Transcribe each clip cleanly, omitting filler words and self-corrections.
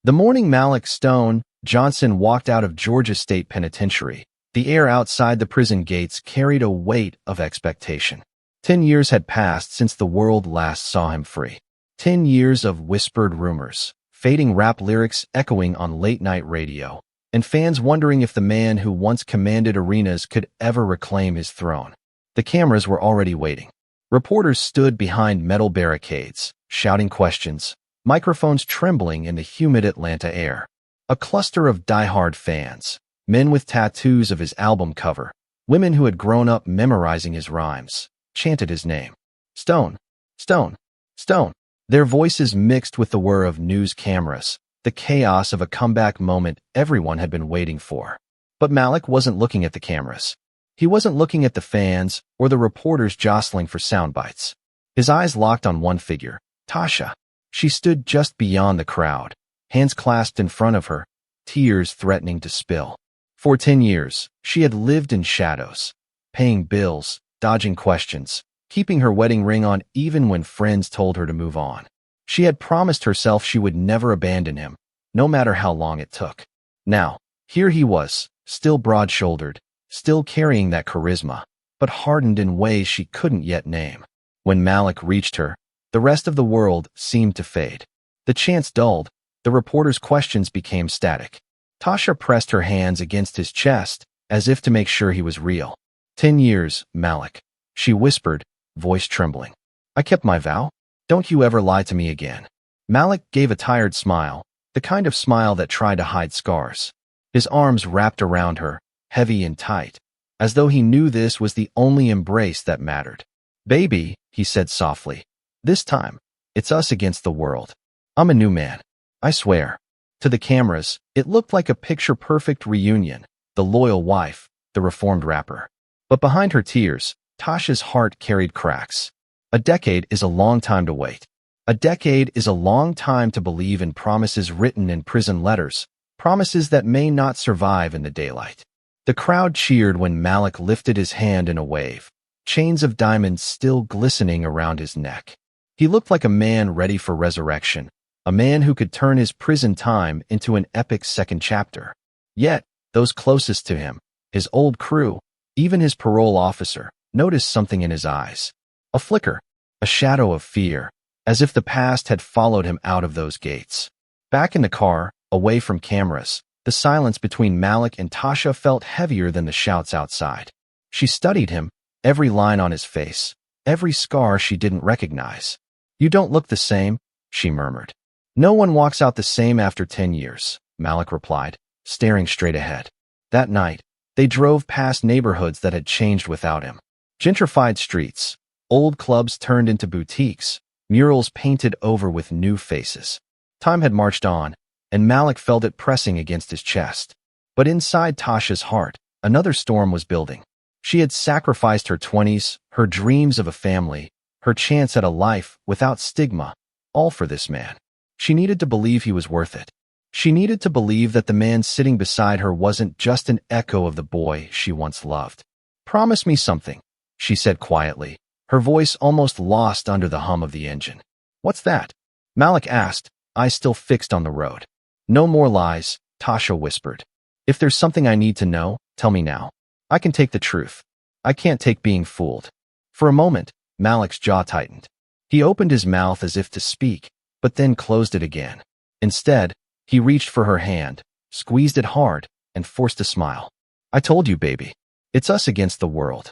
The morning Malik Stone Johnson walked out of Georgia State Penitentiary, the air outside the prison gates carried a weight of expectation. 10 years had passed since the world last saw him free. 10 years of whispered rumors, fading rap lyrics echoing on late-night radio, and fans wondering if the man who once commanded arenas could ever reclaim his throne. The cameras were already waiting. Reporters stood behind metal barricades, shouting questions, microphones trembling in the humid Atlanta air. A cluster of die-hard fans, men with tattoos of his album cover, women who had grown up memorizing his rhymes, chanted his name. Stone, Stone, Stone. Their voices mixed with the whir of news cameras, the chaos of a comeback moment everyone had been waiting for. But Malik wasn't looking at the cameras. He wasn't looking at the fans or the reporters jostling for sound bites. His eyes locked on one figure, Tasha. She stood just beyond the crowd, hands clasped in front of her, tears threatening to spill. For 10 years, she had lived in shadows, paying bills, dodging questions, keeping her wedding ring on even when friends told her to move on. She had promised herself she would never abandon him, no matter how long it took. Now, here he was, still broad-shouldered, still carrying that charisma, but hardened in ways she couldn't yet name. When Malik reached her, the rest of the world seemed to fade. The chants dulled, the reporter's questions became static. Tasha pressed her hands against his chest, as if to make sure he was real. 10 years, Malik, she whispered, voice trembling. I kept my vow. Don't you ever lie to me again. Malik gave a tired smile, the kind of smile that tried to hide scars. His arms wrapped around her, heavy and tight, as though he knew this was the only embrace that mattered. Baby, he said softly, this time, it's us against the world. I'm a new man. I swear. To the cameras, it looked like a picture-perfect reunion, the loyal wife, the reformed rapper. But behind her tears, Tasha's heart carried cracks. A decade is a long time to wait. A decade is a long time to believe in promises written in prison letters, promises that may not survive in the daylight. The crowd cheered when Malik lifted his hand in a wave, chains of diamonds still glistening around his neck. He looked like a man ready for resurrection, a man who could turn his prison time into an epic second chapter. Yet, those closest to him, his old crew, even his parole officer, noticed something in his eyes. A flicker, a shadow of fear, as if the past had followed him out of those gates. Back in the car, away from cameras, the silence between Malik and Tasha felt heavier than the shouts outside. She studied him, every line on his face, every scar she didn't recognize. You don't look the same, she murmured. No one walks out the same after 10 years, Malik replied, staring straight ahead. That night, they drove past neighborhoods that had changed without him. Gentrified streets, old clubs turned into boutiques, murals painted over with new faces. Time had marched on, and Malik felt it pressing against his chest. But inside Tasha's heart, another storm was building. She had sacrificed her 20s, her dreams of a family, her chance at a life without stigma, all for this man. She needed to believe he was worth it. She needed to believe that the man sitting beside her wasn't just an echo of the boy she once loved. Promise me something, she said quietly, her voice almost lost under the hum of the engine. What's that? Malik asked, eyes still fixed on the road. No more lies, Tasha whispered. If there's something I need to know, tell me now. I can take the truth. I can't take being fooled. For a moment, Malik's jaw tightened. He opened his mouth as if to speak, but then closed it again. Instead, he reached for her hand, squeezed it hard, and forced a smile. I told you, baby. It's us against the world.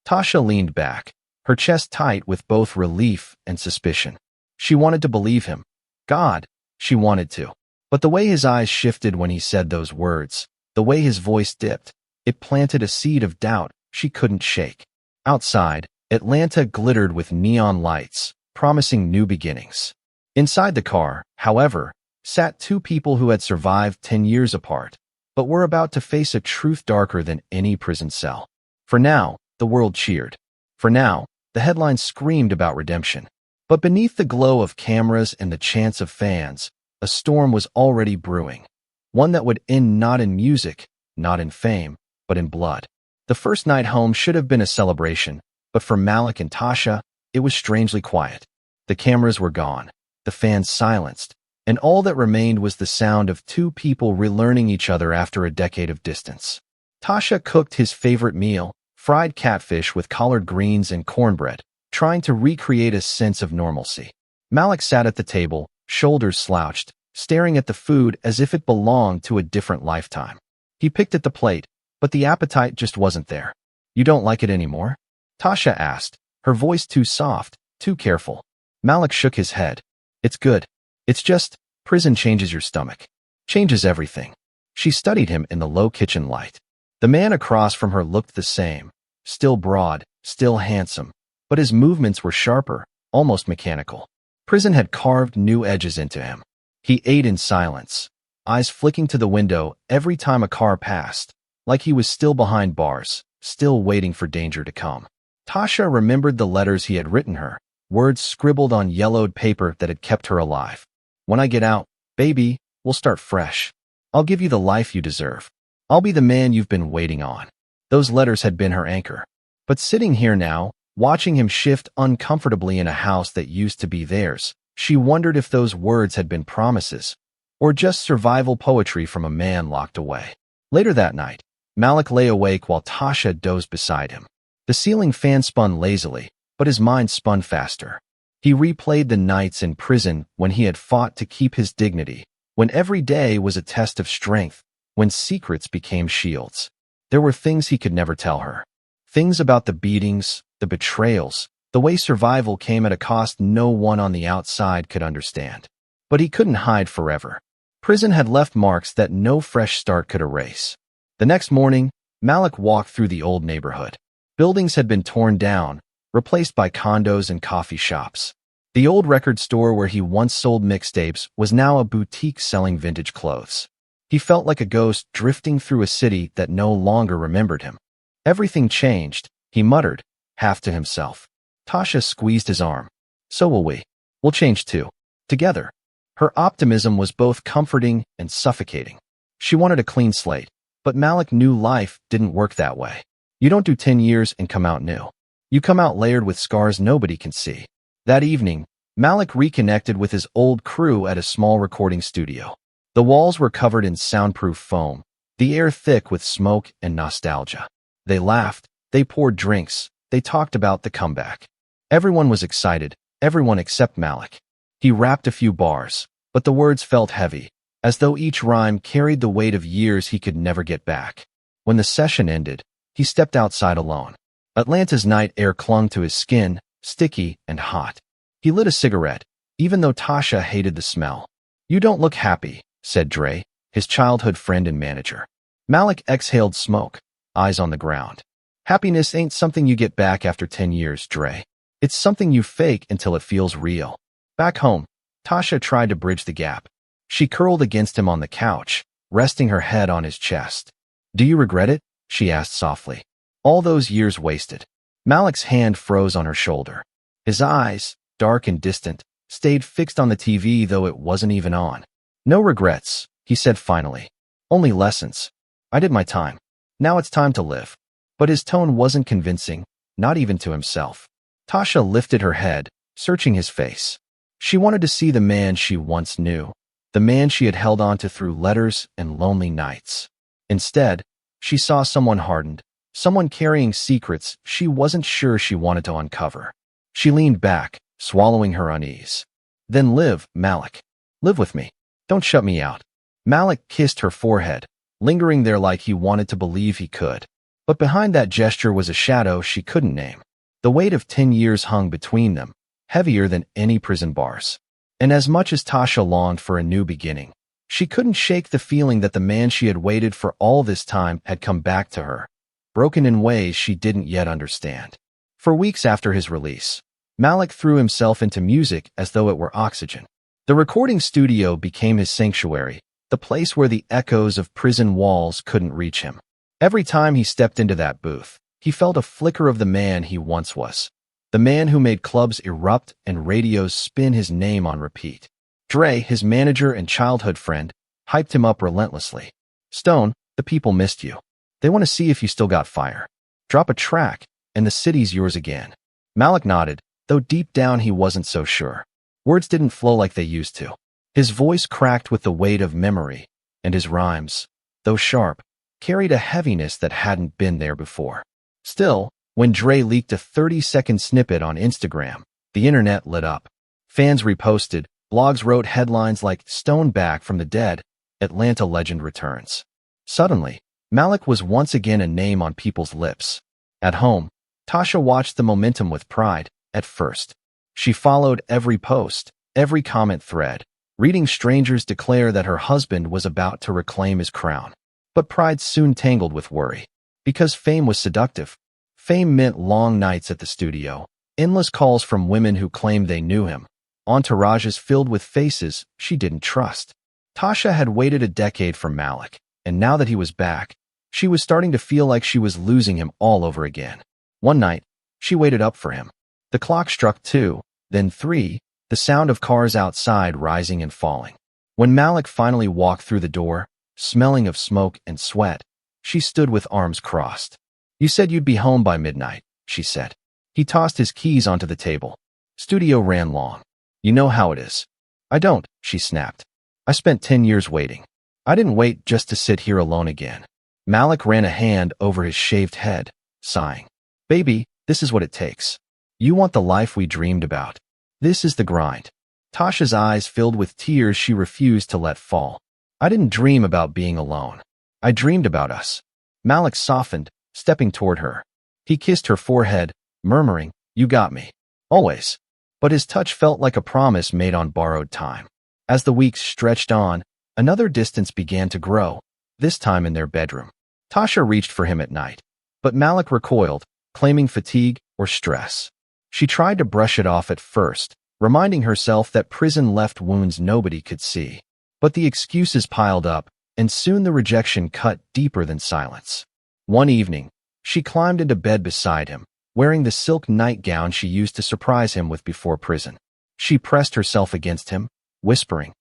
Tasha leaned back, her chest tight with both relief and suspicion. She wanted to believe him. God, she wanted to. But the way his eyes shifted when he said those words, the way his voice dipped, it planted a seed of doubt she couldn't shake. Outside, Atlanta glittered with neon lights, promising new beginnings. Inside the car, however, sat two people who had survived 10 years apart, but were about to face a truth darker than any prison cell. For now, the world cheered. For now, the headlines screamed about redemption. But beneath the glow of cameras and the chants of fans, a storm was already brewing. One that would end not in music, not in fame, but in blood. The first night home should have been a celebration, but for Malik and Tasha, it was strangely quiet. The cameras were gone, the fans silenced, and all that remained was the sound of two people relearning each other after a decade of distance. Tasha cooked his favorite meal, fried catfish with collard greens and cornbread, trying to recreate a sense of normalcy. Malik sat at the table, shoulders slouched, staring at the food as if it belonged to a different lifetime. He picked at the plate, but the appetite just wasn't there. "You don't like it anymore?" Tasha asked, her voice too soft, too careful. Malik shook his head. "It's good. It's just, prison changes your stomach. Changes everything." She studied him in the low kitchen light. The man across from her looked the same, still broad, still handsome, but his movements were sharper, almost mechanical. Prison had carved new edges into him. He ate in silence, eyes flicking to the window every time a car passed, like he was still behind bars, still waiting for danger to come. Tasha remembered the letters he had written her, words scribbled on yellowed paper that had kept her alive. "When I get out, baby, we'll start fresh. I'll give you the life you deserve. I'll be the man you've been waiting on." Those letters had been her anchor. But sitting here now, watching him shift uncomfortably in a house that used to be theirs, she wondered if those words had been promises, or just survival poetry from a man locked away. Later that night, Malik lay awake while Tasha dozed beside him. The ceiling fan spun lazily, but his mind spun faster. He replayed the nights in prison when he had fought to keep his dignity, when every day was a test of strength, when secrets became shields. There were things he could never tell her. Things about the beatings, the betrayals, the way survival came at a cost no one on the outside could understand. But he couldn't hide forever. Prison had left marks that no fresh start could erase. The next morning, Malik walked through the old neighborhood. Buildings had been torn down, replaced by condos and coffee shops. The old record store where he once sold mixtapes was now a boutique selling vintage clothes. He felt like a ghost drifting through a city that no longer remembered him. "Everything changed," he muttered, half to himself. Tasha squeezed his arm. "So will we. We'll change too. Together." Her optimism was both comforting and suffocating. She wanted a clean slate, but Malik knew life didn't work that way. You don't do 10 years and come out new. You come out layered with scars nobody can see. That evening, Malik reconnected with his old crew at a small recording studio. The walls were covered in soundproof foam, the air thick with smoke and nostalgia. They laughed, they poured drinks, they talked about the comeback. Everyone was excited, everyone except Malik. He rapped a few bars, but the words felt heavy, as though each rhyme carried the weight of years he could never get back. When the session ended, he stepped outside alone. Atlanta's night air clung to his skin, sticky and hot. He lit a cigarette, even though Tasha hated the smell. "You don't look happy," said Dre, his childhood friend and manager. Malik exhaled smoke, eyes on the ground. "Happiness ain't something you get back after 10 years, Dre. It's something you fake until it feels real." Back home, Tasha tried to bridge the gap. She curled against him on the couch, resting her head on his chest. "Do you regret it?" she asked softly. "All those years wasted." Malik's hand froze on her shoulder. His eyes, dark and distant, stayed fixed on the TV though it wasn't even on. "No regrets," he said finally. "Only lessons. I did my time. Now it's time to live." But his tone wasn't convincing, not even to himself. Tasha lifted her head, searching his face. She wanted to see the man she once knew, the man she had held on to through letters and lonely nights. Instead, she saw someone hardened, someone carrying secrets she wasn't sure she wanted to uncover. She leaned back, swallowing her unease. "Then live, Malik. Live with me. Don't shut me out." Malik kissed her forehead, lingering there like he wanted to believe he could. But behind that gesture was a shadow she couldn't name. The weight of 10 years hung between them, heavier than any prison bars. And as much as Tasha longed for a new beginning, she couldn't shake the feeling that the man she had waited for all this time had come back to her, broken in ways she didn't yet understand. For weeks after his release, Malik threw himself into music as though it were oxygen. The recording studio became his sanctuary, the place where the echoes of prison walls couldn't reach him. Every time he stepped into that booth, he felt a flicker of the man he once was. The man who made clubs erupt and radios spin his name on repeat. Dre, his manager and childhood friend, hyped him up relentlessly. "Stone, the people missed you. They want to see if you still got fire. Drop a track, and the city's yours again." Malik nodded, though deep down he wasn't so sure. Words didn't flow like they used to. His voice cracked with the weight of memory, and his rhymes, though sharp, carried a heaviness that hadn't been there before. Still, when Dre leaked a 30-second snippet on Instagram, the internet lit up. Fans reposted, blogs wrote headlines like "Stone Back from the Dead, Atlanta Legend Returns." Suddenly, Malik was once again a name on people's lips. At home, Tasha watched the momentum with pride. At first, she followed every post, every comment thread, reading strangers declare that her husband was about to reclaim his crown. But pride soon tangled with worry. Because fame was seductive. Fame meant long nights at the studio, endless calls from women who claimed they knew him, entourages filled with faces she didn't trust. Tasha had waited a decade for Malik, and now that he was back, she was starting to feel like she was losing him all over again. One night, she waited up for him. The clock struck 2, then 3, the sound of cars outside rising and falling. When Malik finally walked through the door, smelling of smoke and sweat, she stood with arms crossed. "You said you'd be home by midnight," she said. He tossed his keys onto the table. "Studio ran long. You know how it is." "I don't," she snapped. "I spent 10 years waiting. I didn't wait just to sit here alone again." Malik ran a hand over his shaved head, sighing. "Baby, this is what it takes. You want the life we dreamed about. This is the grind." Tasha's eyes filled with tears she refused to let fall. "I didn't dream about being alone. I dreamed about us." Malik softened, stepping toward her. He kissed her forehead, murmuring, "You got me. Always." But his touch felt like a promise made on borrowed time. As the weeks stretched on, another distance began to grow, this time in their bedroom. Tasha reached for him at night, but Malik recoiled, claiming fatigue or stress. She tried to brush it off at first, reminding herself that prison left wounds nobody could see. But the excuses piled up, and soon the rejection cut deeper than silence. One evening, she climbed into bed beside him, wearing the silk nightgown she used to surprise him with before prison. She pressed herself against him, whispering,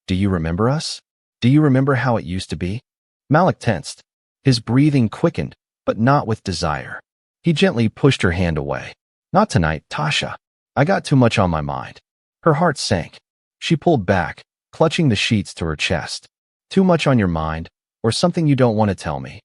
"Do you remember us? Do you remember how it used to be?" Malik tensed. His breathing quickened, but not with desire. He gently pushed her hand away. "Not tonight, Tasha. I got too much on my mind." Her heart sank. She pulled back, clutching the sheets to her chest. "Too much on your mind, or something you don't want to tell me?"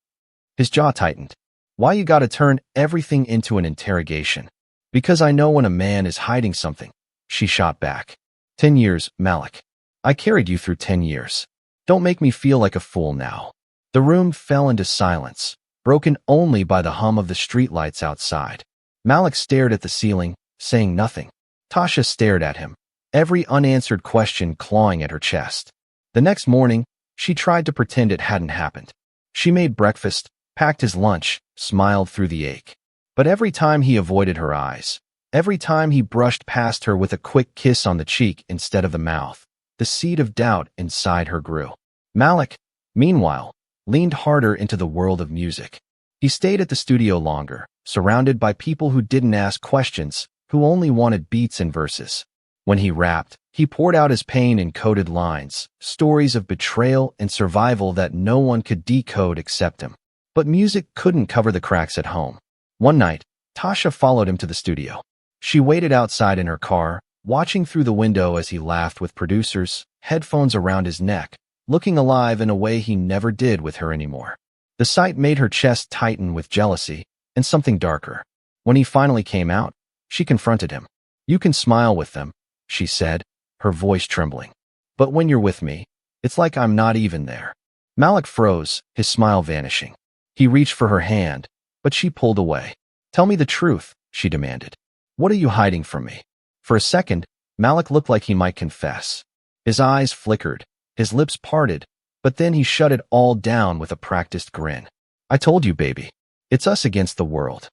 His jaw tightened. "Why you gotta turn everything into an interrogation?" "Because I know when a man is hiding something," she shot back. 10 years, Malik. I carried you through 10 years. Don't make me feel like a fool now." The room fell into silence, broken only by the hum of the streetlights outside. Malik stared at the ceiling, saying nothing. Tasha stared at him, every unanswered question clawing at her chest. The next morning, she tried to pretend it hadn't happened. She made breakfast, packed his lunch, smiled through the ache. But every time he avoided her eyes, every time he brushed past her with a quick kiss on the cheek instead of the mouth, the seed of doubt inside her grew. Malik, meanwhile, leaned harder into the world of music. He stayed at the studio longer, surrounded by people who didn't ask questions, who only wanted beats and verses. When he rapped, he poured out his pain in coded lines, stories of betrayal and survival that no one could decode except him. But music couldn't cover the cracks at home. One night, Tasha followed him to the studio. She waited outside in her car, watching through the window as he laughed with producers, headphones around his neck, looking alive in a way he never did with her anymore. The sight made her chest tighten with jealousy and something darker. When he finally came out, she confronted him. "You can smile with them," she said, her voice trembling. "But when you're with me, it's like I'm not even there." Malik froze, his smile vanishing. He reached for her hand, but she pulled away. "Tell me the truth," she demanded. "What are you hiding from me?" For a second, Malik looked like he might confess. His eyes flickered, his lips parted, but then he shut it all down with a practiced grin. "I told you, baby. It's us against the world."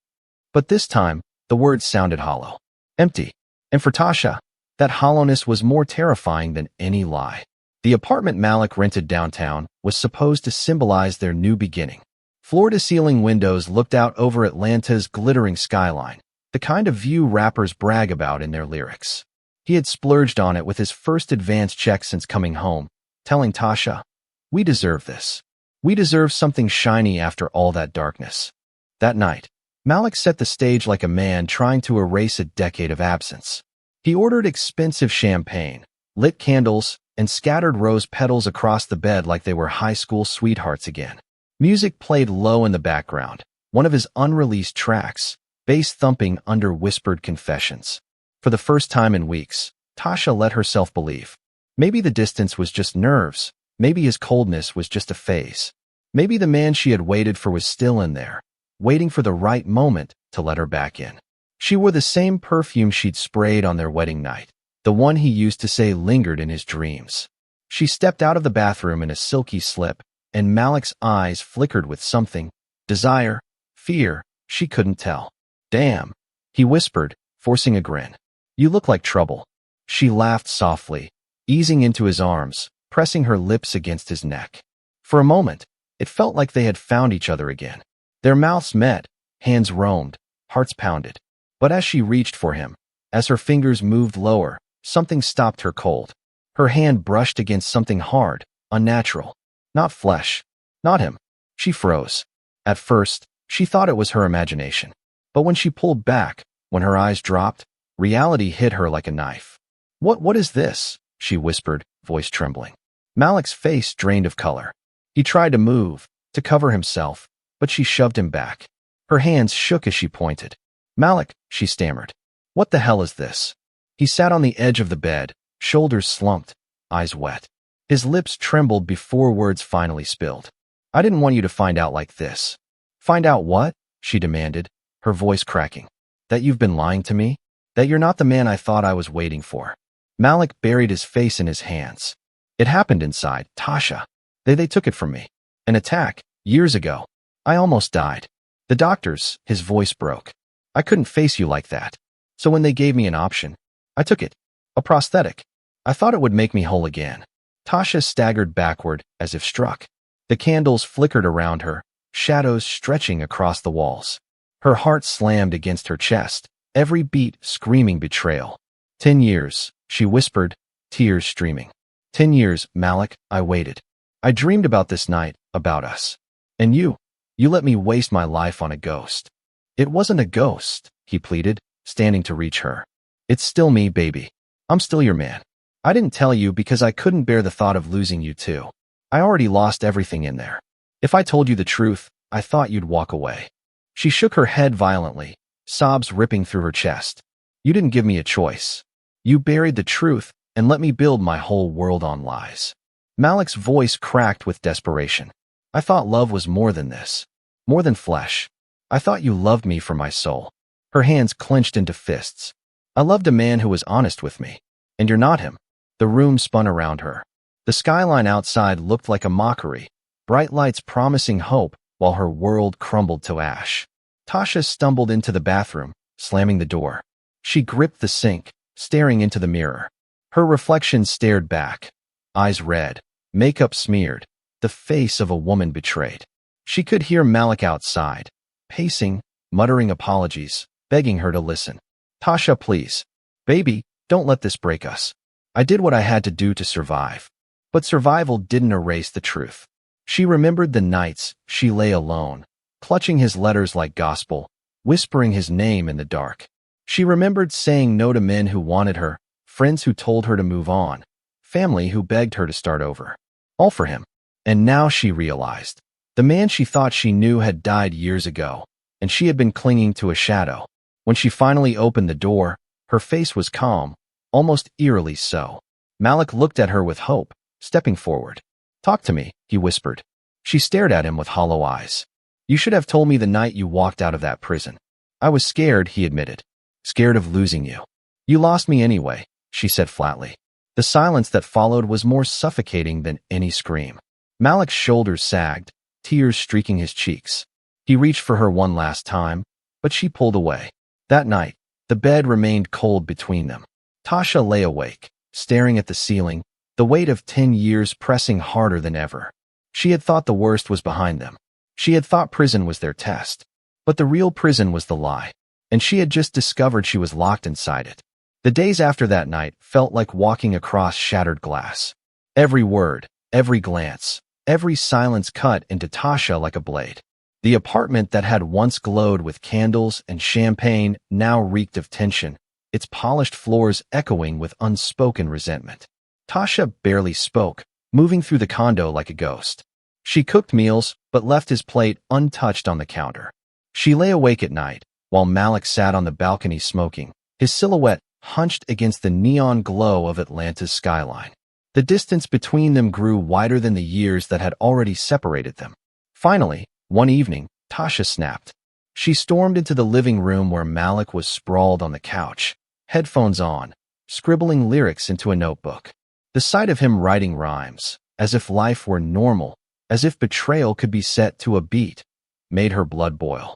But this time, the words sounded hollow, empty. And for Tasha, that hollowness was more terrifying than any lie. The apartment Malik rented downtown was supposed to symbolize their new beginning. Floor-to-ceiling windows looked out over Atlanta's glittering skyline, the kind of view rappers brag about in their lyrics. He had splurged on it with his first advance check since coming home, telling Tasha, "We deserve this. We deserve something shiny after all that darkness." That night, Malik set the stage like a man trying to erase a decade of absence. He ordered expensive champagne, lit candles, and scattered rose petals across the bed like they were high school sweethearts again. Music played low in the background, one of his unreleased tracks, bass thumping under whispered confessions. For the first time in weeks, Tasha let herself believe. Maybe the distance was just nerves. Maybe his coldness was just a phase. Maybe the man she had waited for was still in there, waiting for the right moment to let her back in. She wore the same perfume she'd sprayed on their wedding night, the one he used to say lingered in his dreams. She stepped out of the bathroom in a silky slip, and Malik's eyes flickered with something, desire, fear, she couldn't tell. "Damn," he whispered, forcing a grin. "You look like trouble." She laughed softly, easing into his arms, pressing her lips against his neck. For a moment, it felt like they had found each other again. Their mouths met, hands roamed, hearts pounded. But as she reached for him, as her fingers moved lower, something stopped her cold. Her hand brushed against something hard, unnatural. Not flesh. Not him. She froze. At first, she thought it was her imagination. But when she pulled back, when her eyes dropped, reality hit her like a knife. What is this?" she whispered, voice trembling. Malik's face drained of color. He tried to move, to cover himself, but she shoved him back. Her hands shook as she pointed. "Malik," she stammered. "What the hell is this?" He sat on the edge of the bed, shoulders slumped, eyes wet. His lips trembled before words finally spilled. "I didn't want you to find out like this." "Find out what?" she demanded, her voice cracking. "That you've been lying to me? That you're not the man I thought I was waiting for?" Malik buried his face in his hands. "It happened inside, Tasha. They took it from me. An attack, years ago. I almost died. The doctors," his voice broke. "I couldn't face you like that. So when they gave me an option, I took it. A prosthetic. I thought it would make me whole again." Tasha staggered backward, as if struck. The candles flickered around her, shadows stretching across the walls. Her heart slammed against her chest, every beat screaming betrayal. 10 years, she whispered, tears streaming. 10 years, Malik, I waited. I dreamed about this night, about us. And you let me waste my life on a ghost. It wasn't a ghost, he pleaded, standing to reach her. It's still me, baby. I'm still your man. I didn't tell you because I couldn't bear the thought of losing you too. I already lost everything in there. If I told you the truth, I thought you'd walk away. She shook her head violently, sobs ripping through her chest. You didn't give me a choice. You buried the truth and let me build my whole world on lies. Malik's voice cracked with desperation. I thought love was more than this. More than flesh. I thought you loved me for my soul. Her hands clenched into fists. I loved a man who was honest with me. And you're not him. The room spun around her. The skyline outside looked like a mockery, bright lights promising hope while her world crumbled to ash. Tasha stumbled into the bathroom, slamming the door. She gripped the sink, staring into the mirror. Her reflection stared back, eyes red, makeup smeared, the face of a woman betrayed. She could hear Malik outside, pacing, muttering apologies, begging her to listen. Tasha, please. Baby, don't let this break us. I did what I had to do to survive. But survival didn't erase the truth. She remembered the nights she lay alone, clutching his letters like gospel, whispering his name in the dark. She remembered saying no to men who wanted her, friends who told her to move on, family who begged her to start over. All for him. And now she realized. The man she thought she knew had died years ago, and she had been clinging to a shadow. When she finally opened the door, her face was calm, almost eerily so. Malik looked at her with hope, stepping forward. Talk to me, he whispered. She stared at him with hollow eyes. You should have told me the night you walked out of that prison. I was scared, he admitted. Scared of losing you. You lost me anyway, she said flatly. The silence that followed was more suffocating than any scream. Malik's shoulders sagged, tears streaking his cheeks. He reached for her one last time, but she pulled away. That night, the bed remained cold between them. Tasha lay awake, staring at the ceiling, the weight of 10 years pressing harder than ever. She had thought the worst was behind them. She had thought prison was their test. But the real prison was the lie, and she had just discovered she was locked inside it. The days after that night felt like walking across shattered glass. Every word, every glance, every silence cut into Tasha like a blade. The apartment that had once glowed with candles and champagne now reeked of tension, its polished floors echoing with unspoken resentment. Tasha barely spoke, moving through the condo like a ghost. She cooked meals, but left his plate untouched on the counter. She lay awake at night, while Malik sat on the balcony smoking, his silhouette hunched against the neon glow of Atlanta's skyline. The distance between them grew wider than the years that had already separated them. Finally, one evening, Tasha snapped. She stormed into the living room where Malik was sprawled on the couch, headphones on, scribbling lyrics into a notebook. The sight of him writing rhymes, as if life were normal, as if betrayal could be set to a beat, made her blood boil.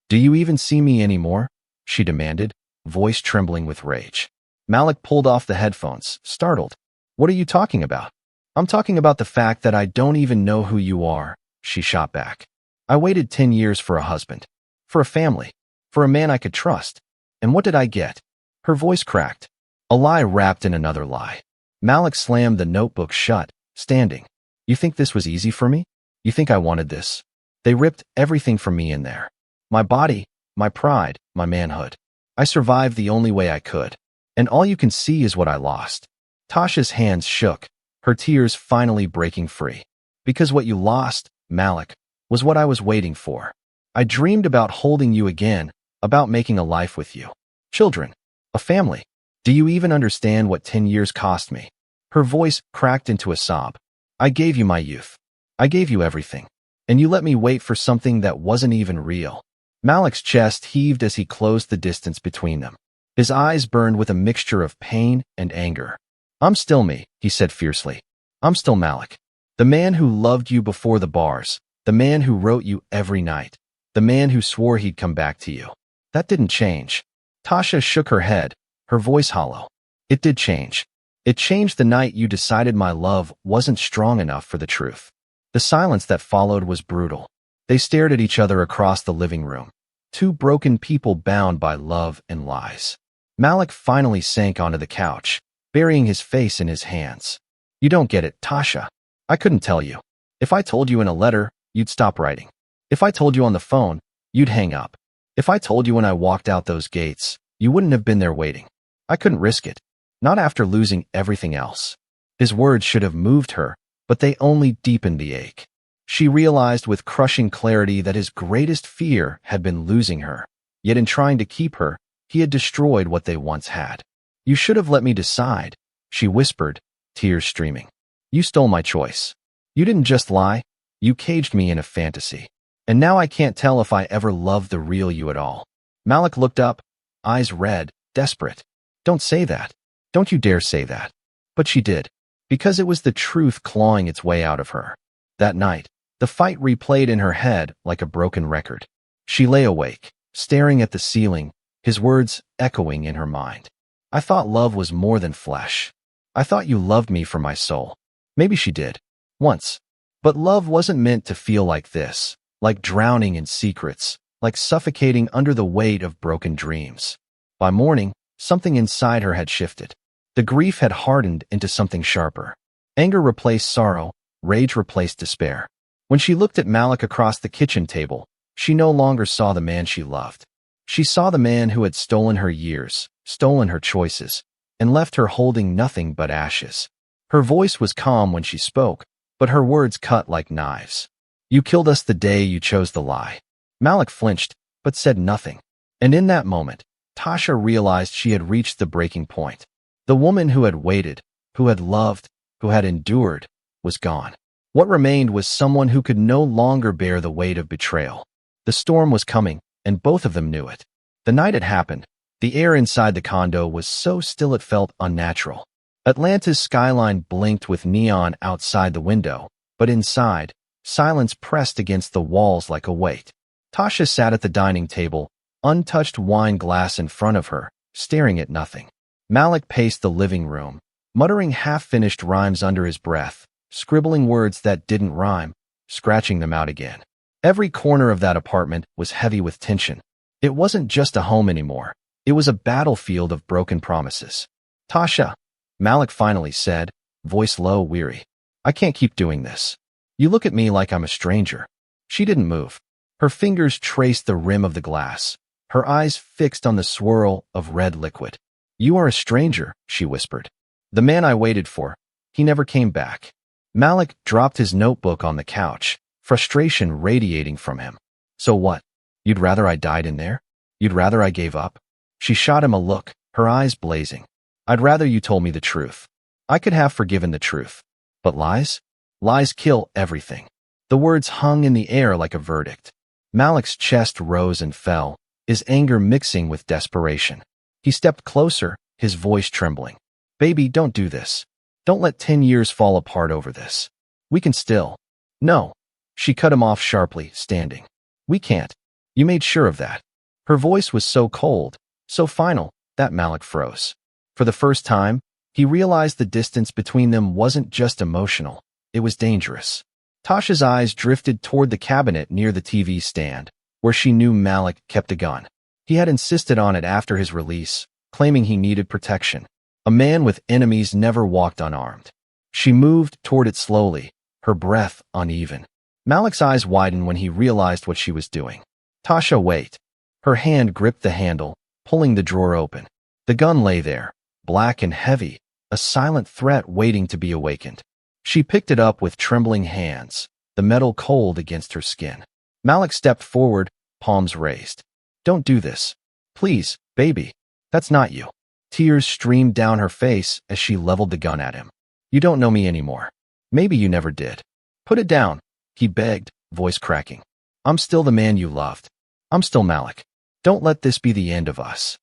"Do you even see me anymore?" she demanded, voice trembling with rage. Malik pulled off the headphones, startled. "What are you talking about?" "I'm talking about the fact that I don't even know who you are," she shot back. "I waited 10 years for a husband, for a family, for a man I could trust. And what did I get?" Her voice cracked. A lie wrapped in another lie. Malik slammed the notebook shut, standing. "You think this was easy for me? You think I wanted this? They ripped everything from me in there. My body, my pride, my manhood. I survived the only way I could. And all you can see is what I lost." Tasha's hands shook, her tears finally breaking free. "Because what you lost, Malik, was what I was waiting for. I dreamed about holding you again, about making a life with you. Children, a family. Do you even understand what 10 years cost me?" Her voice cracked into a sob. "I gave you my youth. I gave you everything. And you let me wait for something that wasn't even real." Malik's chest heaved as he closed the distance between them. His eyes burned with a mixture of pain and anger. "I'm still me," he said fiercely. "I'm still Malik. The man who loved you before the bars. The man who wrote you every night. The man who swore he'd come back to you. That didn't change." Tasha shook her head, her voice hollow. "It did change. It changed the night you decided my love wasn't strong enough for the truth." The silence that followed was brutal. They stared at each other across the living room, two broken people bound by love and lies. Malik finally sank onto the couch, burying his face in his hands. "You don't get it, Tasha. I couldn't tell you. If I told you in a letter, you'd stop writing. If I told you on the phone, you'd hang up. If I told you when I walked out those gates, you wouldn't have been there waiting. I couldn't risk it. Not after losing everything else." His words should have moved her, but they only deepened the ache. She realized with crushing clarity that his greatest fear had been losing her, yet in trying to keep her, he had destroyed what they once had. "You should have let me decide," she whispered, tears streaming. "You stole my choice. You didn't just lie, you caged me in a fantasy. And now I can't tell if I ever loved the real you at all." Malik looked up, eyes red, desperate. "Don't say that. Don't you dare say that." But she did, because it was the truth clawing its way out of her. That night, the fight replayed in her head like a broken record. She lay awake, staring at the ceiling, his words echoing in her mind. "I thought love was more than flesh. I thought you loved me for my soul." Maybe she did, once. But love wasn't meant to feel like this, like drowning in secrets, like suffocating under the weight of broken dreams. By morning, something inside her had shifted. The grief had hardened into something sharper. Anger replaced sorrow, rage replaced despair. When she looked at Malik across the kitchen table, she no longer saw the man she loved. She saw the man who had stolen her years, stolen her choices, and left her holding nothing but ashes. Her voice was calm when she spoke, but her words cut like knives. "You killed us the day you chose the lie." Malik flinched, but said nothing. And in that moment, Tasha realized she had reached the breaking point. The woman who had waited, who had loved, who had endured, was gone. What remained was someone who could no longer bear the weight of betrayal. The storm was coming, and both of them knew it. The night it happened, the air inside the condo was so still it felt unnatural. Atlanta's skyline blinked with neon outside the window, but inside, silence pressed against the walls like a weight. Tasha sat at the dining table, untouched wine glass in front of her, staring at nothing. Malik paced the living room, muttering half-finished rhymes under his breath, scribbling words that didn't rhyme, scratching them out again. Every corner of that apartment was heavy with tension. It wasn't just a home anymore. It was a battlefield of broken promises. "Tasha," Malik finally said, voice low, weary. "I can't keep doing this. You look at me like I'm a stranger." She didn't move. Her fingers traced the rim of the glass, her eyes fixed on the swirl of red liquid. "You are a stranger," she whispered. "The man I waited for, He never came back. Malik dropped his notebook on the couch, frustration radiating from him. So what? You'd rather I died in there? You'd rather I gave up? She shot him a look, her eyes blazing. I'd rather you told me the truth. I could have forgiven the truth. But lies? Lies kill everything. The words hung in the air like a verdict. Malik's chest rose and fell, his anger mixing with desperation. He stepped closer, his voice trembling. Baby, don't do this. Don't let 10 years fall apart over this. We can still. No. She cut him off sharply, standing. We can't. You made sure of that. Her voice was so cold, so final, that Malik froze. For the first time, he realized the distance between them wasn't just emotional, it was dangerous. Tasha's eyes drifted toward the cabinet near the TV stand, where she knew Malik kept a gun. He had insisted on it after his release, claiming he needed protection. A man with enemies never walked unarmed. She moved toward it slowly, her breath uneven. Malik's eyes widened when he realized what she was doing. Tasha, wait. Her hand gripped the handle, pulling the drawer open. The gun lay there, black and heavy, a silent threat waiting to be awakened. She picked it up with trembling hands, the metal cold against her skin. Malik stepped forward, palms raised. Don't do this. Please, baby. That's not you. Tears streamed down her face as she leveled the gun at him. You don't know me anymore. Maybe you never did. Put it down, he begged, voice cracking. I'm still the man you loved. I'm still Malik. Don't let this be the end of us.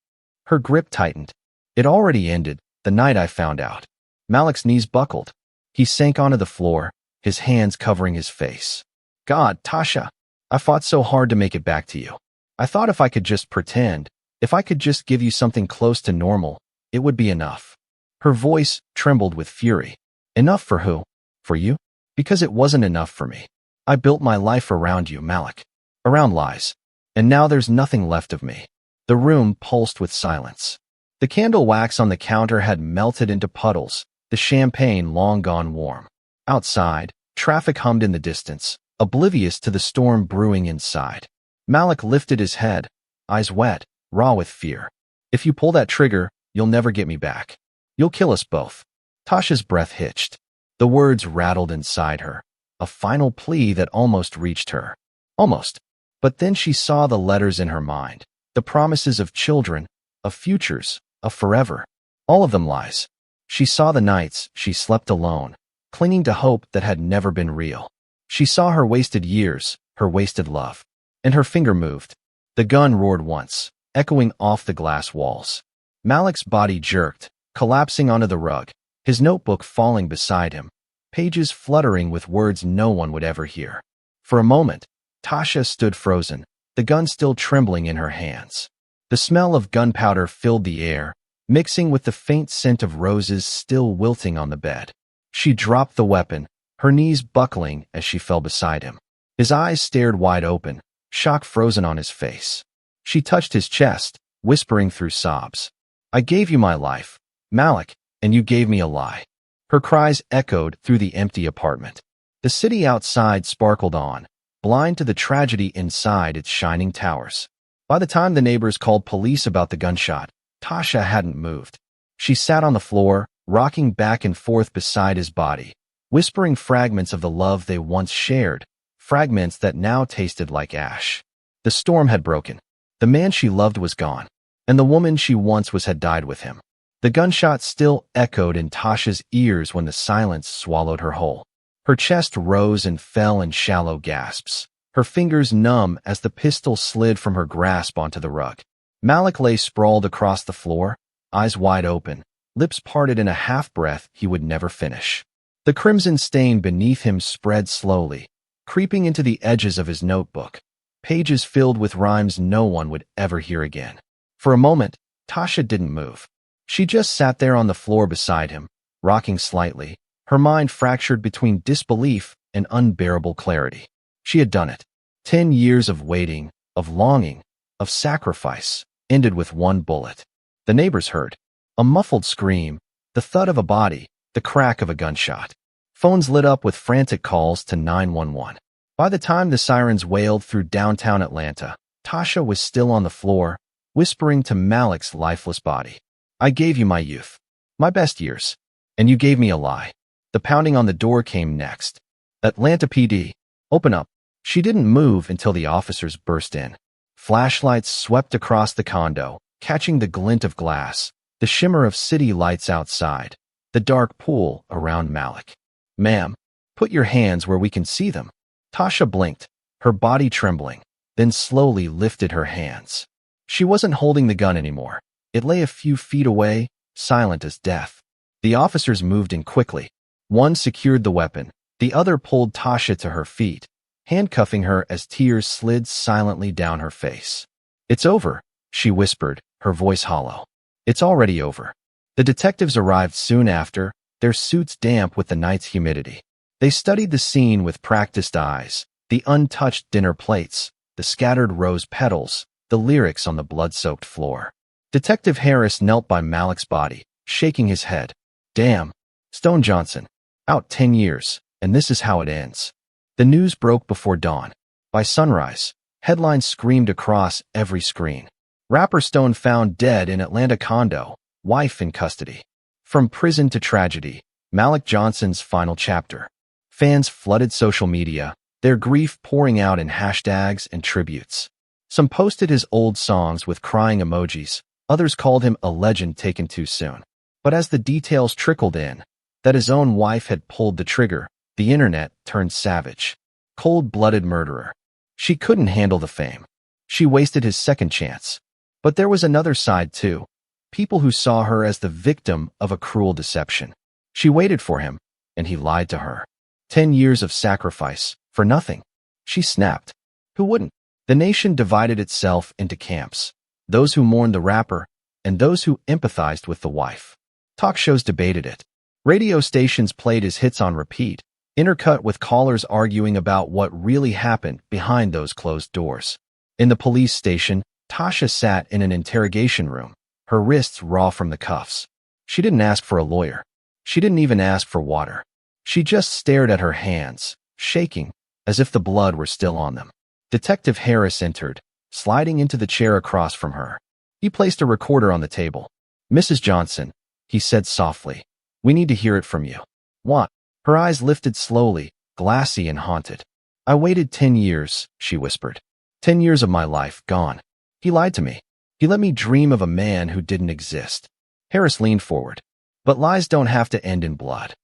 Her grip tightened. It already ended, the night I found out. Malik's knees buckled. He sank onto the floor, his hands covering his face. God, Tasha, I fought so hard to make it back to you. I thought if I could just pretend, if I could just give you something close to normal, it would be enough. Her voice trembled with fury. Enough for who? For you? Because it wasn't enough for me. I built my life around you, Malik. Around lies. And now there's nothing left of me. The room pulsed with silence. The candle wax on the counter had melted into puddles, the champagne long gone warm. Outside, traffic hummed in the distance, oblivious to the storm brewing inside. Malik lifted his head, eyes wet, raw with fear. If you pull that trigger, you'll never get me back. You'll kill us both. Tasha's breath hitched. The words rattled inside her, a final plea that almost reached her. Almost. But then she saw the letters in her mind, the promises of children, of futures, of forever. All of them lies. She saw the nights she slept alone, clinging to hope that had never been real. She saw her wasted years, her wasted love. And her finger moved. The gun roared once, echoing off the glass walls. Malik's body jerked, collapsing onto the rug, his notebook falling beside him, pages fluttering with words no one would ever hear. For a moment, Tasha stood frozen, the gun still trembling in her hands. The smell of gunpowder filled the air, mixing with the faint scent of roses still wilting on the bed. She dropped the weapon, her knees buckling as she fell beside him. His eyes stared wide open, shock frozen on his face. She touched his chest, whispering through sobs. I gave you my life, Malik, and you gave me a lie. Her cries echoed through the empty apartment. The city outside sparkled on, blind to the tragedy inside its shining towers. By the time the neighbors called police about the gunshot, Tasha hadn't moved. She sat on the floor, rocking back and forth beside his body, whispering fragments of the love they once shared, fragments that now tasted like ash. The storm had broken. The man she loved was gone, and the woman she once was had died with him. The gunshot still echoed in Tasha's ears when the silence swallowed her whole. Her chest rose and fell in shallow gasps, her fingers numb as the pistol slid from her grasp onto the rug. Malik lay sprawled across the floor, eyes wide open, lips parted in a half-breath he would never finish. The crimson stain beneath him spread slowly, creeping into the edges of his notebook, pages filled with rhymes no one would ever hear again. For a moment, Tasha didn't move. She just sat there on the floor beside him, rocking slightly, her mind fractured between disbelief and unbearable clarity. She had done it. 10 years of waiting, of longing, of sacrifice, ended with one bullet. The neighbors heard. A muffled scream, the thud of a body, the crack of a gunshot. Phones lit up with frantic calls to 911. By the time the sirens wailed through downtown Atlanta, Tasha was still on the floor, whispering to Malik's lifeless body. I gave you my youth, my best years, and you gave me a lie. The pounding on the door came next. Atlanta PD. Open up. She didn't move until the officers burst in. Flashlights swept across the condo, catching the glint of glass, the shimmer of city lights outside, the dark pool around Malik. Ma'am, put your hands where we can see them. Tasha blinked, her body trembling, then slowly lifted her hands. She wasn't holding the gun anymore. It lay a few feet away, silent as death. The officers moved in quickly. One secured the weapon, the other pulled Tasha to her feet, handcuffing her as tears slid silently down her face. It's over, she whispered, her voice hollow. It's already over. The detectives arrived soon after, their suits damp with the night's humidity. They studied the scene with practiced eyes, the untouched dinner plates, the scattered rose petals, the lyrics on the blood-soaked floor. Detective Harris knelt by Malik's body, shaking his head. Damn. Stone Johnson. Out 10 years, and this is how it ends. The news broke before dawn. By sunrise, headlines screamed across every screen. Rapper Stone found dead in Atlanta condo, wife in custody. From prison to tragedy, Malik Johnson's final chapter. Fans flooded social media, their grief pouring out in hashtags and tributes. Some posted his old songs with crying emojis, others called him a legend taken too soon. But as the details trickled in, that his own wife had pulled the trigger, the internet turned savage. Cold-blooded murderer. She couldn't handle the fame. She wasted his second chance. But there was another side too. People who saw her as the victim of a cruel deception. She waited for him, and he lied to her. 10 years of sacrifice, for nothing. She snapped. Who wouldn't? The nation divided itself into camps. Those who mourned the rapper, and those who empathized with the wife. Talk shows debated it. Radio stations played his hits on repeat, intercut with callers arguing about what really happened behind those closed doors. In the police station, Tasha sat in an interrogation room, her wrists raw from the cuffs. She didn't ask for a lawyer. She didn't even ask for water. She just stared at her hands, shaking, as if the blood were still on them. Detective Harris entered, sliding into the chair across from her. He placed a recorder on the table. Mrs. Johnson, he said softly, we need to hear it from you. What? Her eyes lifted slowly, glassy and haunted. I waited 10 years, she whispered. 10 years of my life gone. He lied to me. He let me dream of a man who didn't exist. Harris leaned forward. But lies don't have to end in blood.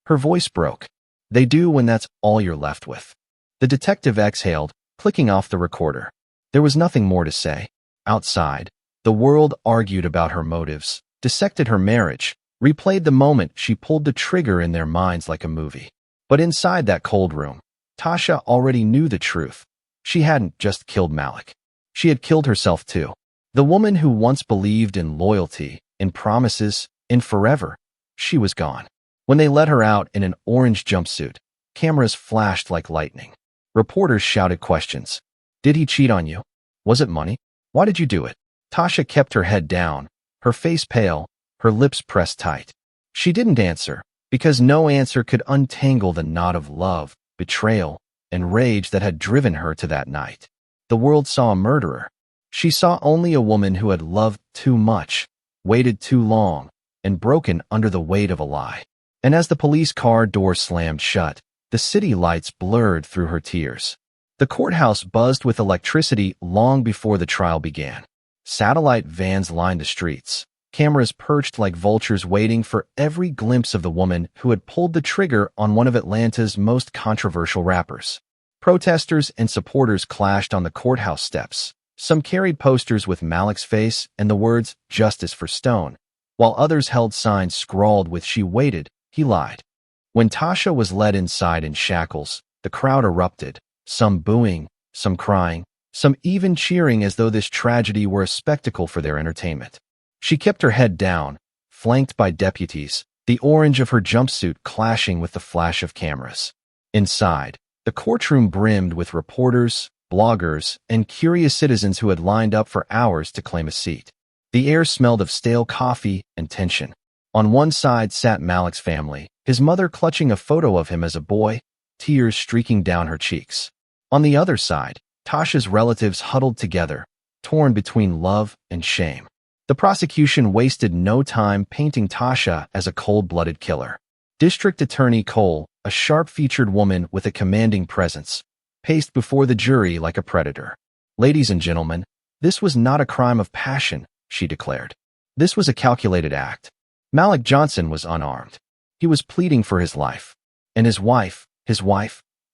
Her voice broke. They do when that's all you're left with. The detective exhaled, clicking off the recorder. There was nothing more to say. Outside, the world argued about her motives, dissected her marriage, replayed the moment she pulled the trigger in their minds like a movie. But inside that cold room, Tasha already knew the truth. She hadn't just killed Malik. She had killed herself too. The woman who once believed in loyalty, in promises, in forever, she was gone. When they let her out in an orange jumpsuit, cameras flashed like lightning. Reporters shouted questions. Did he cheat on you? Was it money? Why did you do it? Tasha kept her head down, her face pale, her lips pressed tight. She didn't answer, because no answer could untangle the knot of love, betrayal, and rage that had driven her to that night. The world saw a murderer. She saw only a woman who had loved too much, waited too long, and broken under the weight of a lie. And as the police car door slammed shut, the city lights blurred through her tears. The courthouse buzzed with electricity long before the trial began. Satellite vans lined the streets, cameras perched like vultures waiting for every glimpse of the woman who had pulled the trigger on one of Atlanta's most controversial rappers. Protesters and supporters clashed on the courthouse steps. Some carried posters with Malik's face and the words, "Justice for Stone," while others held signs scrawled with "She waited, he lied." When Tasha was led inside in shackles, the crowd erupted, some booing, some crying, some even cheering as though this tragedy were a spectacle for their entertainment. She kept her head down, flanked by deputies, the orange of her jumpsuit clashing with the flash of cameras. Inside, the courtroom brimmed with reporters, bloggers, and curious citizens who had lined up for hours to claim a seat. The air smelled of stale coffee and tension. On one side sat Malik's family, his mother clutching a photo of him as a boy, tears streaking down her cheeks. On the other side, Tasha's relatives huddled together, torn between love and shame. The prosecution wasted no time painting Tasha as a cold-blooded killer. District Attorney Cole, a sharp-featured woman with a commanding presence, paced before the jury like a predator. "Ladies and gentlemen, this was not a crime of passion," she declared. "This was a calculated act." Malik Johnson was unarmed. He was pleading for his life. And his wife,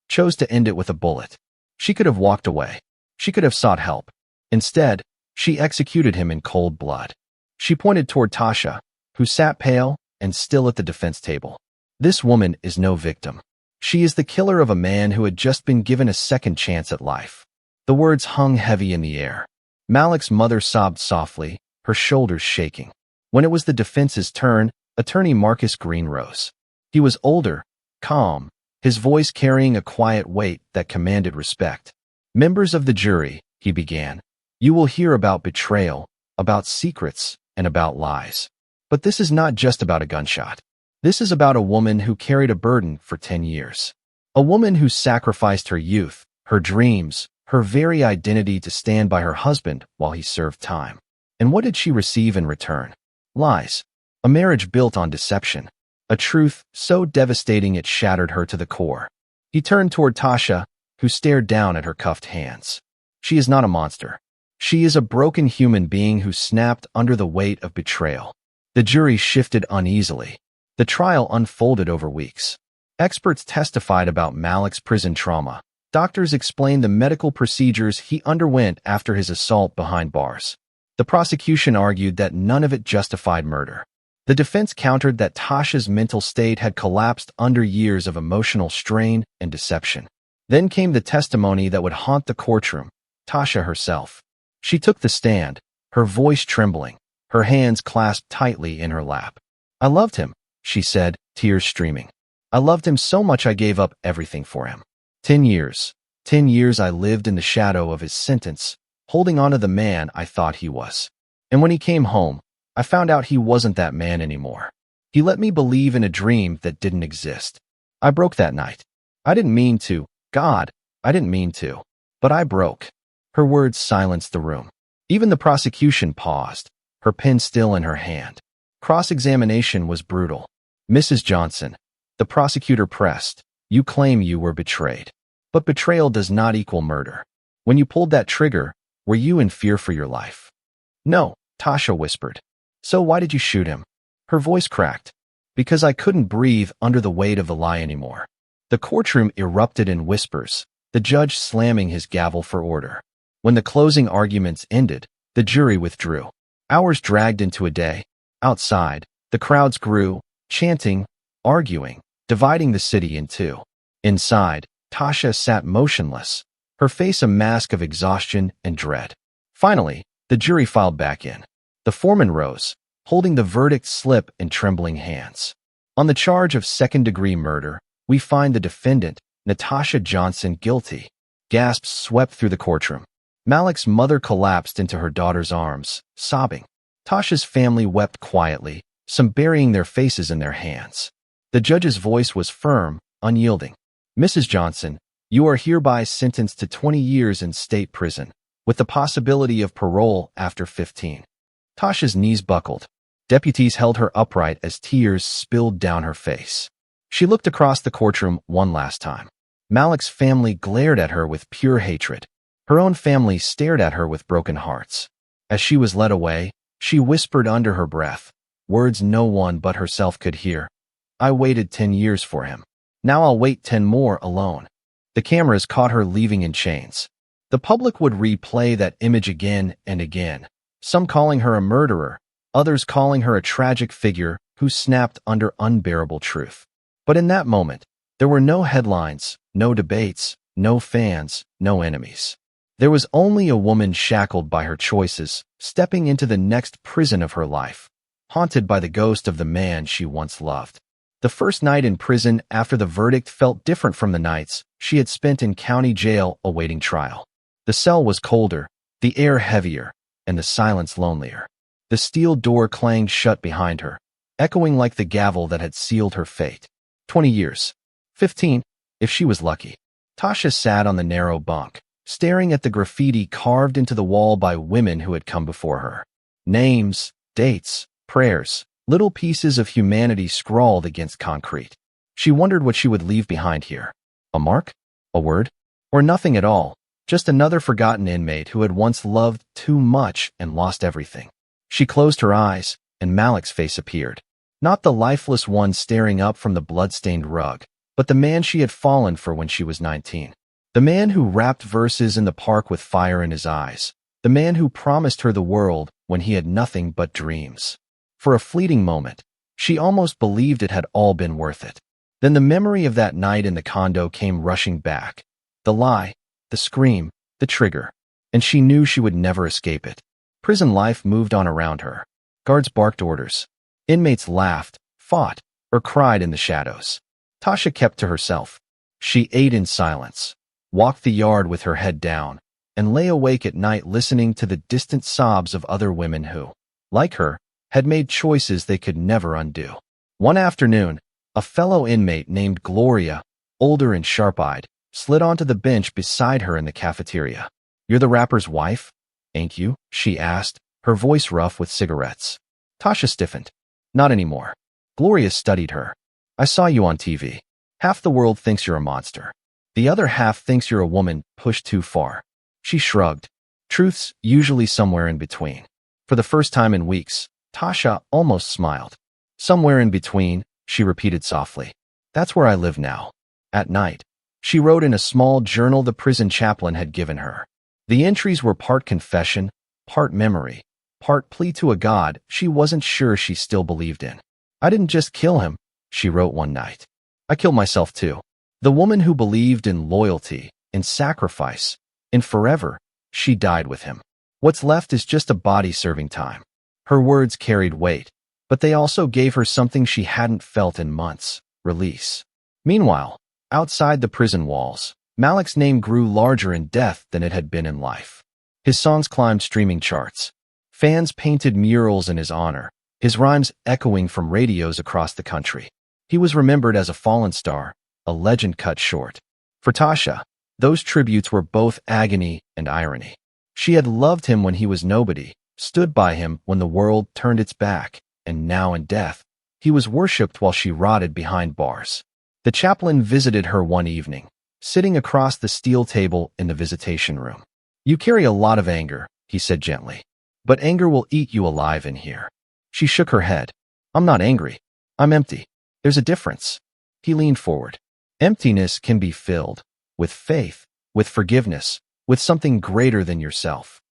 chose to end it with a bullet. She could have walked away. She could have sought help. Instead, she executed him in cold blood. She pointed toward Tasha, who sat pale and still at the defense table. "This woman is no victim. She is the killer of a man who had just been given a second chance at life." The words hung heavy in the air. Malik's mother sobbed softly, her shoulders shaking. When it was the defense's turn, Attorney Marcus Green rose. He was older, calm, his voice carrying a quiet weight that commanded respect. "Members of the jury," he began, "you will hear about betrayal, about secrets, and about lies. But this is not just about a gunshot. This is about a woman who carried a burden for 10 years. A woman who sacrificed her youth, her dreams, her very identity to stand by her husband while he served time. And what did she receive in return? Lies. A marriage built on deception. A truth so devastating it shattered her to the core." He turned toward Tasha, who stared down at her cuffed hands. "She is not a monster. She is a broken human being who snapped under the weight of betrayal." The jury shifted uneasily. The trial unfolded over weeks. Experts testified about Malik's prison trauma. Doctors explained the medical procedures he underwent after his assault behind bars. The prosecution argued that none of it justified murder. The defense countered that Tasha's mental state had collapsed under years of emotional strain and deception. Then came the testimony that would haunt the courtroom, Tasha herself. She took the stand, her voice trembling, her hands clasped tightly in her lap. "I loved him," she said, tears streaming. "I loved him so much I gave up everything for him. 10 years. 10 years I lived in the shadow of his sentence, holding on to the man I thought he was. And when he came home, I found out he wasn't that man anymore. He let me believe in a dream that didn't exist. I broke that night. I didn't mean to. God, I didn't mean to. But I broke." Her words silenced the room. Even the prosecution paused, her pen still in her hand. Cross-examination was brutal. "Mrs. Johnson," the prosecutor pressed, "you claim you were betrayed. But betrayal does not equal murder. When you pulled that trigger, were you in fear for your life?" "No," Tasha whispered. "So why did you shoot him?" Her voice cracked. "Because I couldn't breathe under the weight of the lie anymore." The courtroom erupted in whispers, the judge slamming his gavel for order. When the closing arguments ended, the jury withdrew. Hours dragged into a day. Outside, the crowds grew, chanting, arguing, dividing the city in two. Inside, Tasha sat motionless, her face a mask of exhaustion and dread. Finally, the jury filed back in. The foreman rose, holding the verdict slip in trembling hands. "On the charge of second-degree murder, we find the defendant, Natasha Johnson, guilty." Gasps swept through the courtroom. Malik's mother collapsed into her daughter's arms, sobbing. Tasha's family wept quietly, some burying their faces in their hands. The judge's voice was firm, unyielding. "Mrs. Johnson, you are hereby sentenced to 20 years in state prison, with the possibility of parole after 15. Tasha's knees buckled. Deputies held her upright as tears spilled down her face. She looked across the courtroom one last time. Malik's family glared at her with pure hatred. Her own family stared at her with broken hearts. As she was led away, she whispered under her breath, words no one but herself could hear. "I waited 10 years for him. Now I'll wait 10 more alone." The cameras caught her leaving in chains. The public would replay that image again and again, some calling her a murderer, others calling her a tragic figure who snapped under unbearable truth. But in that moment, there were no headlines, no debates, no fans, no enemies. There was only a woman shackled by her choices, stepping into the next prison of her life, haunted by the ghost of the man she once loved. The first night in prison after the verdict felt different from the nights she had spent in county jail awaiting trial. The cell was colder, the air heavier, and the silence lonelier. The steel door clanged shut behind her, echoing like the gavel that had sealed her fate. 20 years. 15, if she was lucky. Tasha sat on the narrow bunk, staring at the graffiti carved into the wall by women who had come before her. Names, dates, prayers, little pieces of humanity scrawled against concrete. She wondered what she would leave behind here. A mark? A word? Or nothing at all, just another forgotten inmate who had once loved too much and lost everything. She closed her eyes, and Malik's face appeared. Not the lifeless one staring up from the blood-stained rug, but the man she had fallen for when she was 19. The man who rapped verses in the park with fire in his eyes. The man who promised her the world when he had nothing but dreams. For a fleeting moment, she almost believed it had all been worth it. Then the memory of that night in the condo came rushing back. The lie, the scream, the trigger. And she knew she would never escape it. Prison life moved on around her. Guards barked orders. Inmates laughed, fought, or cried in the shadows. Tasha kept to herself. She ate in silence, walked the yard with her head down, and lay awake at night listening to the distant sobs of other women who, like her, had made choices they could never undo. One afternoon, a fellow inmate named Gloria, older and sharp-eyed, slid onto the bench beside her in the cafeteria. "You're the rapper's wife, ain't you?" she asked, her voice rough with cigarettes. Tasha stiffened. "Not anymore." Gloria studied her. "I saw you on TV. Half the world thinks you're a monster. The other half thinks you're a woman pushed too far." She shrugged. Truth's usually somewhere in between. For the first time in weeks, Tasha almost smiled. "Somewhere in between," she repeated softly. "That's where I live now." At night, she wrote in a small journal the prison chaplain had given her. The entries were part confession, part memory, part plea to a God she wasn't sure she still believed in. "I didn't just kill him," she wrote one night. "I killed myself too." The woman who believed in loyalty, in sacrifice, in forever, she died with him. What's left is just a body serving time. Her words carried weight, but they also gave her something she hadn't felt in months: release. Meanwhile, outside the prison walls, Malik's name grew larger in death than it had been in life. His songs climbed streaming charts. Fans painted murals in his honor, his rhymes echoing from radios across the country. He was remembered as a fallen star, a legend cut short. For Tasha, those tributes were both agony and irony. She had loved him when he was nobody, stood by him when the world turned its back, and now in death, he was worshipped while she rotted behind bars. The chaplain visited her one evening, sitting across the steel table in the visitation room. "You carry a lot of anger," he said gently, "but anger will eat you alive in here." She shook her head. "I'm not angry. I'm empty. There's a difference." He leaned forward. Emptiness can be filled with faith, with forgiveness, with something greater than yourself.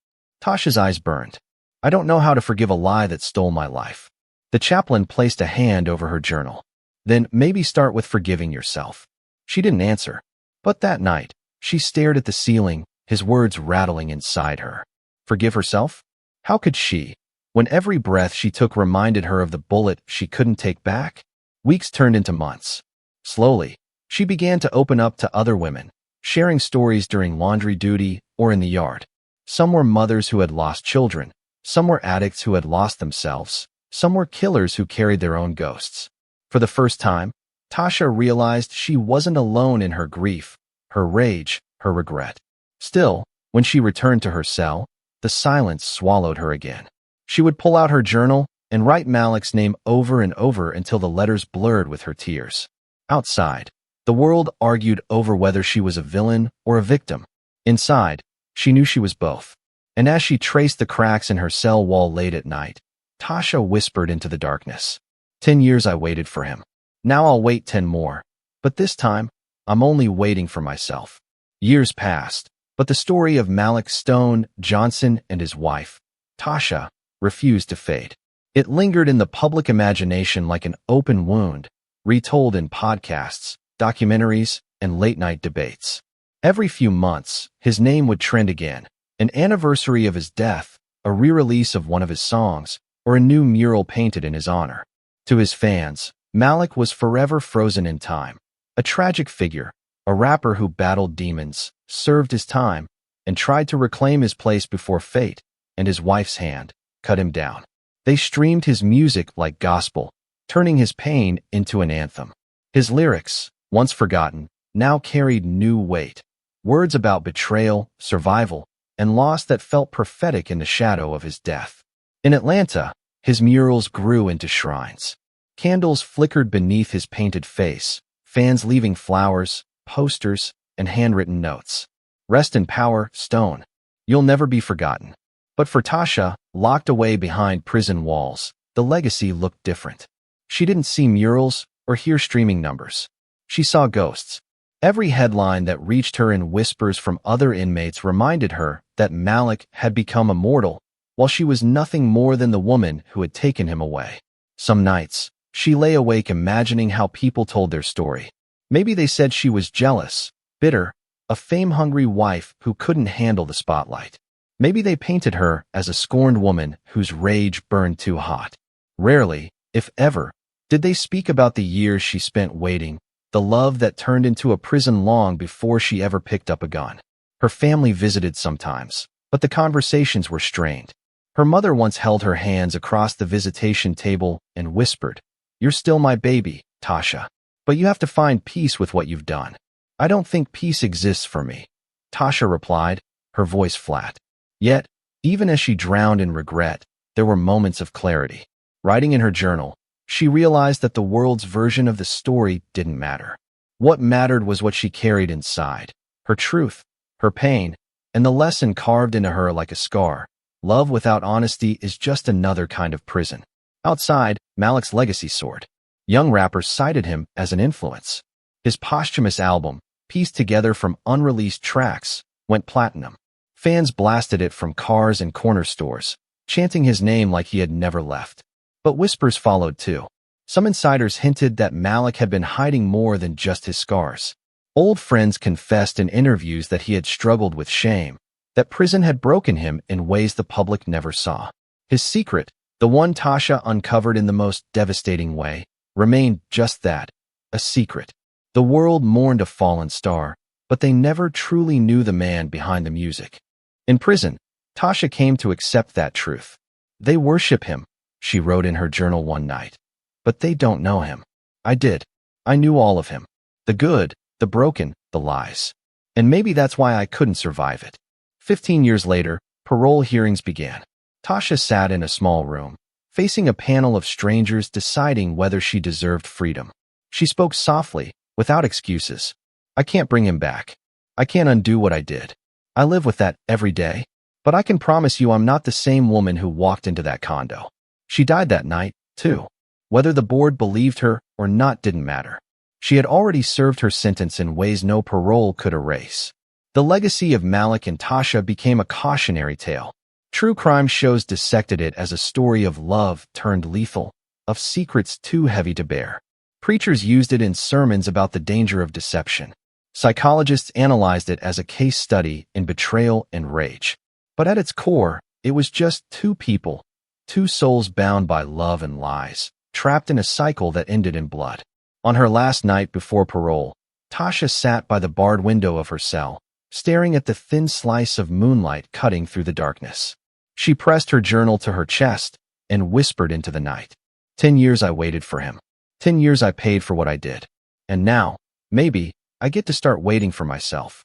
Tasha's eyes burned. "I don't know how to forgive a lie that stole my life." The chaplain placed a hand over her journal. "Then maybe start with forgiving yourself." She didn't answer. But that night, she stared at the ceiling, his words rattling inside her. Forgive herself? How could she, when every breath she took reminded her of the bullet she couldn't take back? Weeks turned into months. Slowly, she began to open up to other women, sharing stories during laundry duty or in the yard. Some were mothers who had lost children. Some were addicts who had lost themselves. Some were killers who carried their own ghosts. For the first time, Tasha realized she wasn't alone in her grief, her rage, her regret. Still, when she returned to her cell, the silence swallowed her again. She would pull out her journal and write Malik's name over and over until the letters blurred with her tears. Outside, the world argued over whether she was a villain or a victim. Inside, she knew she was both. And as she traced the cracks in her cell wall late at night, Tasha whispered into the darkness, 10 years I waited for him. Now I'll wait 10 more. But this time, I'm only waiting for myself." Years passed, but the story of Malik Stone, Johnson, and his wife, Tasha, refused to fade. It lingered in the public imagination like an open wound, retold in podcasts, documentaries, and late-night debates. Every few months, his name would trend again, an anniversary of his death, a re-release of one of his songs, or a new mural painted in his honor. To his fans, Malik was forever frozen in time, a tragic figure, a rapper who battled demons, served his time, and tried to reclaim his place before fate and his wife's hand cut him down. They streamed his music like gospel, turning his pain into an anthem. His lyrics, once forgotten, now carried new weight, words about betrayal, survival, and loss that felt prophetic in the shadow of his death. In Atlanta, His murals grew into shrines. Candles flickered beneath his painted face, fans leaving flowers, posters, and handwritten notes. Rest in power, Stone. You'll never be forgotten. But for Tasha, locked away behind prison walls, the legacy looked different. She didn't see murals or hear streaming numbers. She saw ghosts. Every headline that reached her in whispers from other inmates reminded her that Malik had become immortal, while she was nothing more than the woman who had taken him away. Some nights, she lay awake imagining how people told their story. Maybe they said she was jealous, bitter, a fame-hungry wife who couldn't handle the spotlight. Maybe they painted her as a scorned woman whose rage burned too hot. Rarely, if ever, did they speak about the years she spent waiting, the love that turned into a prison long before she ever picked up a gun. Her family visited sometimes, but the conversations were strained. Her mother once held her hands across the visitation table and whispered, "You're still my baby, Tasha. But you have to find peace with what you've done." "I don't think peace exists for me," Tasha replied, her voice flat. Yet, even as she drowned in regret, there were moments of clarity. Writing in her journal, she realized that the world's version of the story didn't matter. What mattered was what she carried inside, her truth, her pain, and the lesson carved into her like a scar. Love without honesty is just another kind of prison. Outside, Malik's legacy soared. Young rappers cited him as an influence. His posthumous album, pieced together from unreleased tracks, went platinum. Fans blasted it from cars and corner stores, chanting his name like he had never left. But whispers followed too. Some insiders hinted that Malik had been hiding more than just his scars. Old friends confessed in interviews that he had struggled with shame, that prison had broken him in ways the public never saw. His secret, the one Tasha uncovered in the most devastating way, remained just that, a secret. The world mourned a fallen star, but they never truly knew the man behind the music. In prison, Tasha came to accept that truth. "They worship him," she wrote in her journal one night. "But they don't know him. I did. I knew all of him. The good, the broken, the lies. And maybe that's why I couldn't survive it." 15 years later, parole hearings began. Tasha sat in a small room, facing a panel of strangers deciding whether she deserved freedom. She spoke softly, without excuses. "I can't bring him back. I can't undo what I did. I live with that every day. But I can promise you I'm not the same woman who walked into that condo." She died that night, too. Whether the board believed her or not didn't matter. She had already served her sentence in ways no parole could erase. The legacy of Malik and Tasha became a cautionary tale. True crime shows dissected it as a story of love turned lethal, of secrets too heavy to bear. Preachers used it in sermons about the danger of deception. Psychologists analyzed it as a case study in betrayal and rage. But at its core, it was just two people, two souls bound by love and lies, trapped in a cycle that ended in blood. On her last night before parole, Tasha sat by the barred window of her cell, staring at the thin slice of moonlight cutting through the darkness. She pressed her journal to her chest and whispered into the night. 10 years I waited for him. 10 years I paid for what I did. And now, maybe, I get to start waiting for myself.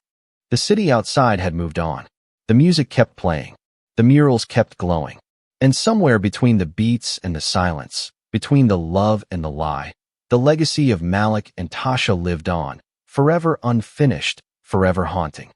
The city outside had moved on. The music kept playing. The murals kept glowing. And somewhere between the beats and the silence, between the love and the lie, the legacy of Malik and Tasha lived on, forever unfinished, forever haunting.